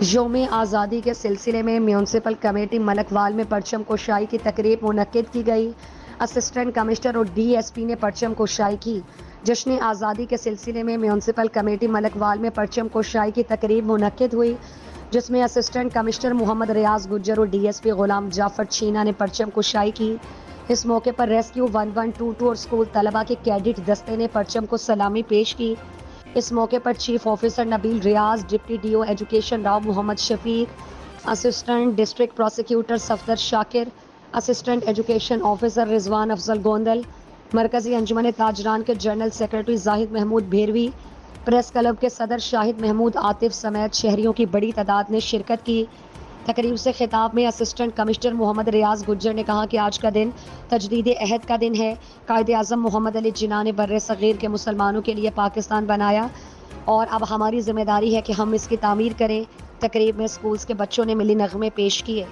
یوم آزادی کے سلسلے میں میونسپل کمیٹی ملکوال میں پرچم کشائی کی تقریب منعقد کی گئی۔ اسسٹنٹ کمشنر اور ڈی ایس پی نے پرچم کشائی کی۔ جشن آزادی کے سلسلے میں میونسپل کمیٹی ملکوال میں پرچم کشائی کی تقریب منعقد ہوئی، جس میں اسسٹنٹ کمشنر محمد ریاض گجر اور ڈی ایس پی غلام جعفر چینا نے پرچم کشائی کی۔ اس موقع پر ریسکیو 1122 اور اسکول طلبہ کے کیڈٹ دستے نے پرچم کو سلامی پیش کی۔ اس موقع پر chief officer Nabeel Riaz, deputy D O education Rao Muhammad Shafiq, assistant district prosecutor Safdar Shakir, assistant education officer Rizwan Afzal Gondal, Markazi Anjuman Tajiran کے general secretary Zahid Mahmood Bhervi, press club کے صدر شاہد محمود عاطف سمیت شہریوں کی بڑی تعداد نے شرکت کی۔ تقریب سے خطاب میں اسسٹنٹ کمشنر محمد ریاض گجر نے کہا کہ آج کا دن تجدید عہد کا دن ہے۔ قائد اعظم محمد علی جناح نے بر صغیر کے مسلمانوں کے لیے پاکستان بنایا اور اب ہماری ذمہ داری ہے کہ ہم اس کی تعمیر کریں۔ تقریب میں اسکولز کے بچوں نے ملی نغمے پیش کیے۔